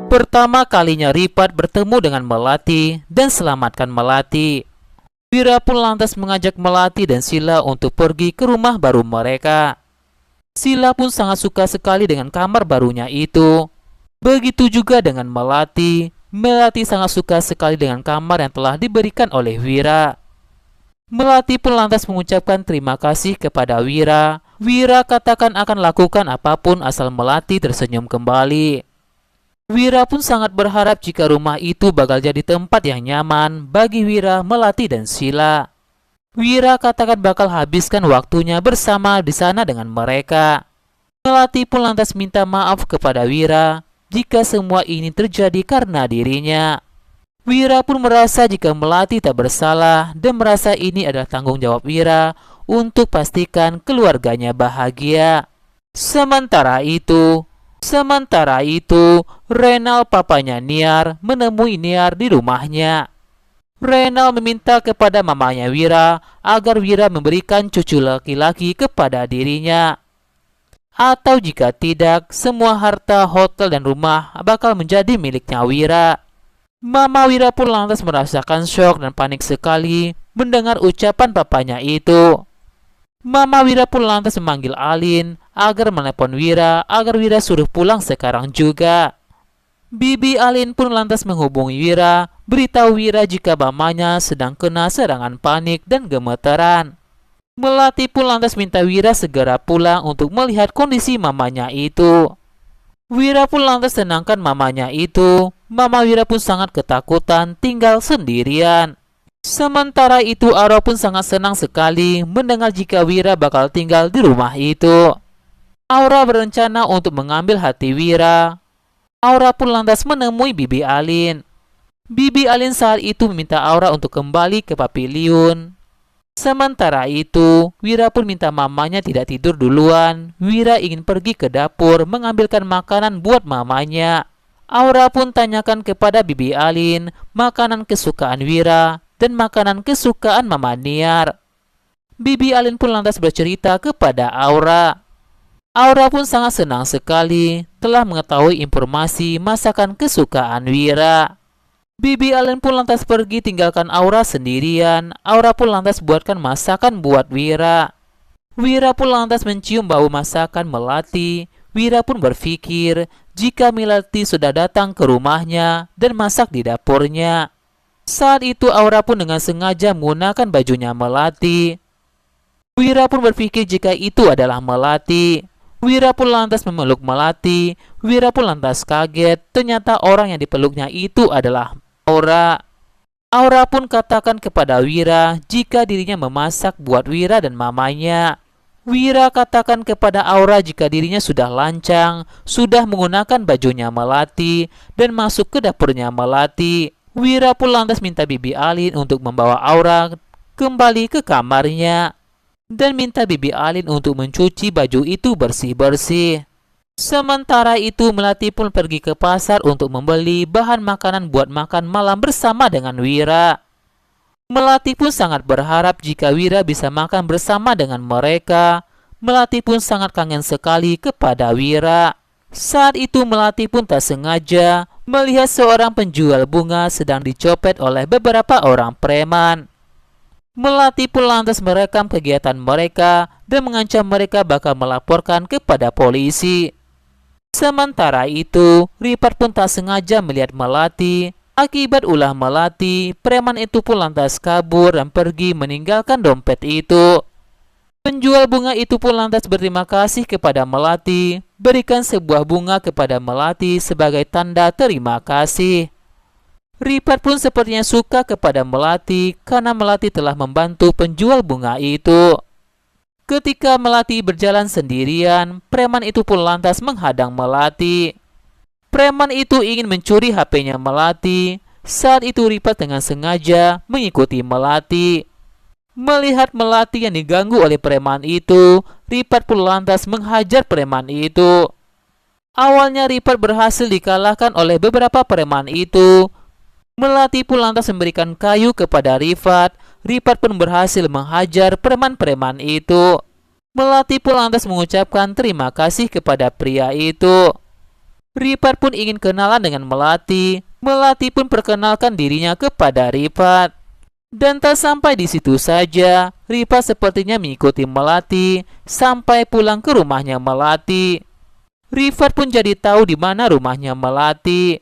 Pertama kalinya Rifat bertemu dengan Melati dan selamatkan Melati. Wira pun lantas mengajak Melati dan Sila untuk pergi ke rumah baru mereka. Sila pun sangat suka sekali dengan kamar barunya itu. Begitu juga dengan Melati. Melati sangat suka sekali dengan kamar yang telah diberikan oleh Wira. Melati pun lantas mengucapkan terima kasih kepada Wira. Wira katakan akan lakukan apapun asal Melati tersenyum kembali. Wira pun sangat berharap jika rumah itu bakal jadi tempat yang nyaman bagi Wira, Melati, dan Sila. Wira katakan bakal habiskan waktunya bersama di sana dengan mereka. Melati pun lantas minta maaf kepada Wira jika semua ini terjadi karena dirinya. Wira pun merasa jika Melati tak bersalah dan merasa ini adalah tanggung jawab Wira untuk pastikan keluarganya bahagia. Sementara itu, Renal papanya Niar menemui Niar di rumahnya. Renal meminta kepada mamanya Wira agar Wira memberikan cucu laki-laki kepada dirinya. Atau jika tidak, semua harta, hotel, dan rumah bakal menjadi miliknya Wira. Mama Wira pun lantas merasakan syok dan panik sekali mendengar ucapan papanya itu. Mama Wira pun lantas memanggil Alin agar menelepon Wira agar Wira suruh pulang sekarang juga. Bibi Alin pun lantas menghubungi Wira, beritahu Wira jika mamanya sedang kena serangan panik dan gemeteran. Melati pun lantas minta Wira segera pulang untuk melihat kondisi mamanya itu. Wira pun lantas tenangkan mamanya itu. Mama Wira pun sangat ketakutan tinggal sendirian. Sementara itu Aura pun sangat senang sekali mendengar jika Wira bakal tinggal di rumah itu. Aura berencana untuk mengambil hati Wira. Aura pun lantas menemui Bibi Alin. Bibi Alin saat itu meminta Aura untuk kembali ke paviliun. Sementara itu, Wira pun minta mamanya tidak tidur duluan. Wira ingin pergi ke dapur mengambilkan makanan buat mamanya. Aura pun tanyakan kepada Bibi Alin makanan kesukaan Wira dan makanan kesukaan Mama Niar. Bibi Alin pun lantas bercerita kepada Aura. Aura pun sangat senang sekali telah mengetahui informasi masakan kesukaan Wira. Bibi Alin pun lantas pergi tinggalkan Aura sendirian. Aura pun lantas buatkan masakan buat Wira. Wira pun lantas mencium bau masakan Melati. Wira pun berpikir jika Melati sudah datang ke rumahnya dan masak di dapurnya. Saat itu Aura pun dengan sengaja menggunakan bajunya Melati. Wira pun berpikir jika itu adalah Melati. Wira pun lantas memeluk Melati. Wira pun lantas kaget, ternyata orang yang dipeluknya itu adalah Aura. Aura pun katakan kepada Wira jika dirinya memasak buat Wira dan mamanya. Wira katakan kepada Aura jika dirinya sudah lancang, sudah menggunakan bajunya Melati dan masuk ke dapurnya Melati. Wira pun lantas minta Bibi Alin untuk membawa Aura kembali ke kamarnya dan minta Bibi Alin untuk mencuci baju itu bersih-bersih. Sementara itu Melati pun pergi ke pasar untuk membeli bahan makanan buat makan malam bersama dengan Wira. Melati pun sangat berharap jika Wira bisa makan bersama dengan mereka. Melati pun sangat kangen sekali kepada Wira. Saat itu Melati pun tak sengaja melihat seorang penjual bunga sedang dicopet oleh beberapa orang preman. Melati pun lantas merekam kegiatan mereka dan mengancam mereka bakal melaporkan kepada polisi. Sementara itu, Rifat pun tak sengaja melihat Melati. Akibat ulah Melati, preman itu pun lantas kabur dan pergi meninggalkan dompet itu. Penjual bunga itu pun lantas berterima kasih kepada Melati, berikan sebuah bunga kepada Melati sebagai tanda terima kasih. Rifat pun sepertinya suka kepada Melati karena Melati telah membantu penjual bunga itu. Ketika Melati berjalan sendirian, preman itu pun lantas menghadang Melati. Preman itu ingin mencuri HP-nya Melati. Saat itu Rifat dengan sengaja mengikuti Melati. Melihat Melati yang diganggu oleh preman itu, Rifat pun lantas menghajar preman itu. Awalnya Rifat berhasil dikalahkan oleh beberapa preman itu. Melati pun lantas memberikan kayu kepada Rifat. Rifat pun berhasil menghajar preman-preman itu. Melati pun lantas mengucapkan terima kasih kepada pria itu. Rifat pun ingin kenalan dengan Melati. Melati pun perkenalkan dirinya kepada Rifat. Dan tak sampai di situ saja, Rifat sepertinya mengikuti Melati sampai pulang ke rumahnya Melati. Rifat pun jadi tahu di mana rumahnya Melati.